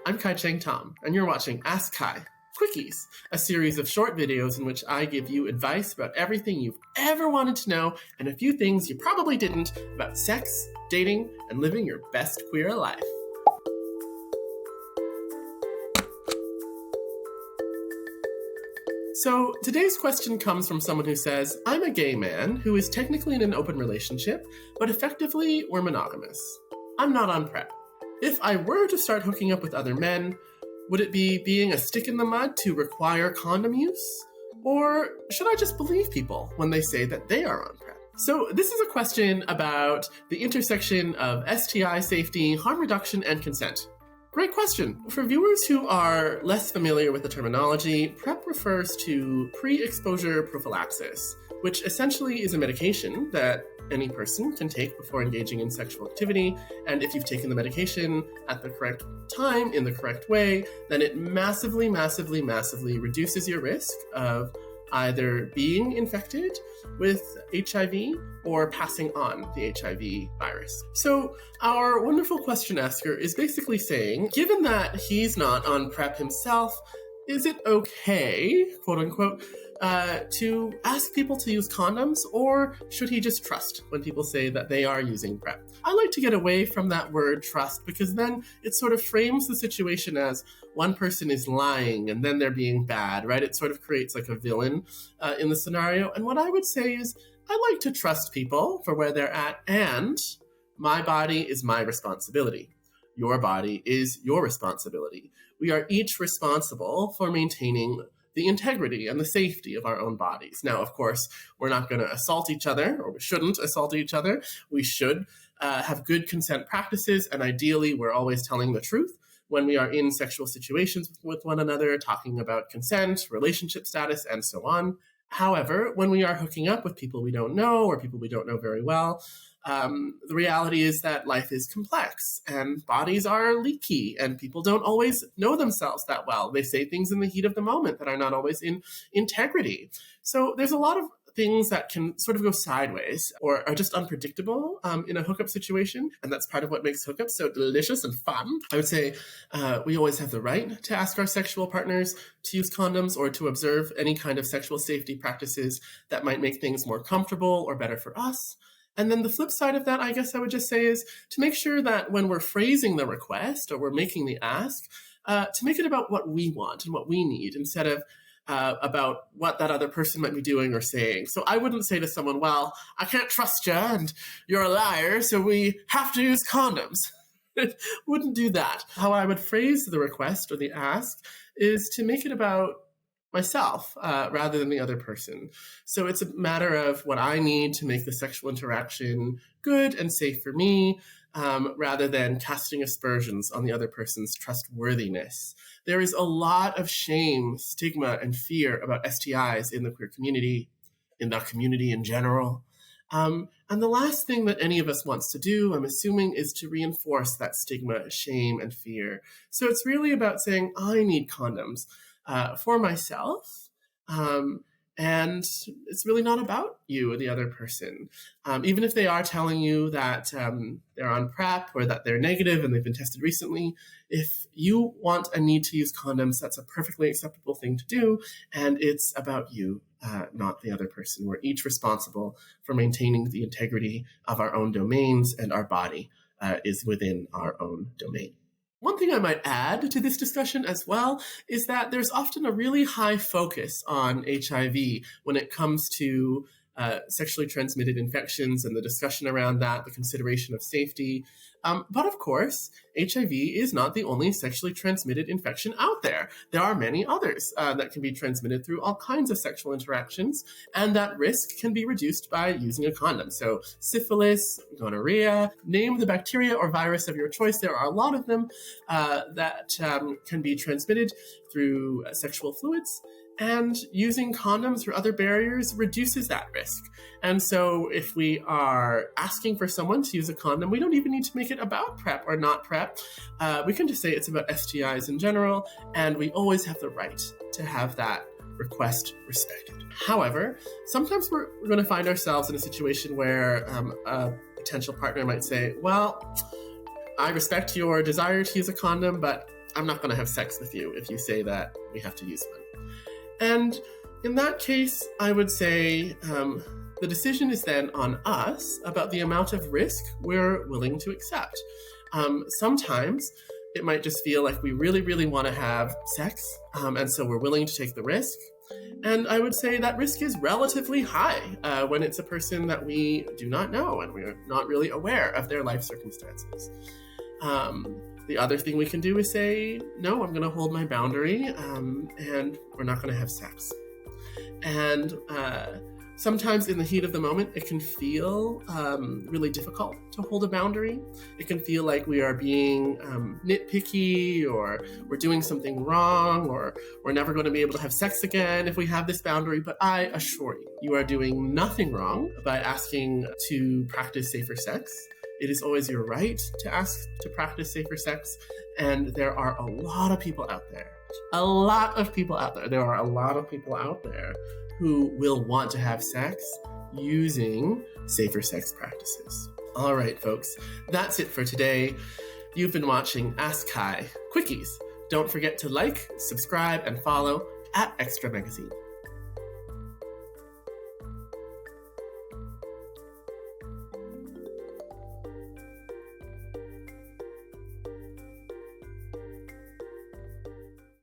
I'm Cheng Thom, and you're watching Ask Kai, Quickies, a series of short videos in which I give you advice about everything you've ever wanted to know and a few things you probably didn't about sex, dating, and living your best queer life. So today's question comes from someone who says, I'm a gay man who is technically in an open relationship, but effectively we're monogamous. I'm not on PrEP. If I were to start hooking up with other men, would it be being a stick in the mud to require condom use? Or should I just believe people when they say that they are on PrEP? So this is a question about the intersection of STI safety, harm reduction, and consent. Great question. For viewers who are less familiar with the terminology, PrEP refers to pre-exposure prophylaxis, which essentially is a medication that any person can take before engaging in sexual activity. And if you've taken the medication at the correct time, in the correct way, then it massively reduces your risk of either being infected with HIV or passing on the HIV virus. So our wonderful question asker is basically saying, given that he's not on PrEP himself, is it okay, quote unquote, to ask people to use condoms, or should he just trust when people say that they are using PrEP? I like to get away from that word trust because then it sort of frames the situation as one person is lying and then they're being bad, right? It sort of creates like a villain in the scenario. And what I would say is I like to trust people for where they're at, and my body is my responsibility. Your body is your responsibility. We are each responsible for maintaining the integrity and the safety of our own bodies. Now, of course, we're not going to assault each other, or we shouldn't assault each other. We should have good consent practices, and ideally, we're always telling the truth when we are in sexual situations with one another, talking about consent, relationship status, and so on. However, when we are hooking up with people we don't know or people we don't know very well, the reality is that life is complex and bodies are leaky and people don't always know themselves that well. They say things in the heat of the moment that are not always in integrity. So there's a lot of things that can sort of go sideways or are just unpredictable in a hookup situation. And that's part of what makes hookups so delicious and fun. I would say we always have the right to ask our sexual partners to use condoms or to observe any kind of sexual safety practices that might make things more comfortable or better for us. And then the flip side of that, I guess I would just say, is to make sure that when we're phrasing the request or we're making the ask, to make it about what we want and what we need instead of about what that other person might be doing or saying. So I wouldn't say to someone, well, I can't trust you and you're a liar, so we have to use condoms. Wouldn't do that. How I would phrase the request or the ask is to make it about myself rather than the other person. So it's a matter of what I need to make the sexual interaction good and safe for me, rather than casting aspersions on the other person's trustworthiness. There is a lot of shame, stigma, and fear about STIs in the queer community, in the community in general. And the last thing that any of us wants to do, I'm assuming, is to reinforce that stigma, shame, and fear. So it's really about saying, I need condoms for myself, and it's really not about you or the other person. Even if they are telling you that they're on PrEP or that they're negative and they've been tested recently, if you want and need to use condoms, that's a perfectly acceptable thing to do, and it's about you, not the other person. We're each responsible for maintaining the integrity of our own domains, and our body is within our own domain. One thing I might add to this discussion as well is that there's often a really high focus on HIV when it comes to sexually transmitted infections and the discussion around that, the consideration of safety. But of course, HIV is not the only sexually transmitted infection out there. There are many others that can be transmitted through all kinds of sexual interactions, and that risk can be reduced by using a condom. So syphilis, gonorrhea, name the bacteria or virus of your choice. There are a lot of them that can be transmitted through sexual fluids. And using condoms or other barriers reduces that risk. And so if we are asking for someone to use a condom, we don't even need to make it about PrEP or not PrEP. We can just say it's about STIs in general, and we always have the right to have that request respected. However, sometimes we're going to find ourselves in a situation where a potential partner might say, well, I respect your desire to use a condom, but I'm not going to have sex with you if you say that we have to use one. And in that case, I would say the decision is then on us about the amount of risk we're willing to accept. Sometimes it might just feel like we really, really want to have sex, and so we're willing to take the risk. And I would say that risk is relatively high when it's a person that we do not know and we're not really aware of their life circumstances. The other thing we can do is say, no, I'm going to hold my boundary, and we're not going to have sex. And sometimes in the heat of the moment, it can feel really difficult to hold a boundary. It can feel like we are being nitpicky, or we're doing something wrong, or we're never going to be able to have sex again if we have this boundary. But I assure you, you are doing nothing wrong by asking to practice safer sex. It is always your right to ask to practice safer sex. And there are a lot of people out there. There are a lot of people out there who will want to have sex using safer sex practices. All right, folks, that's it for today. You've been watching Ask Kai Quickies. Don't forget to like, subscribe, and follow at Xtra Magazine.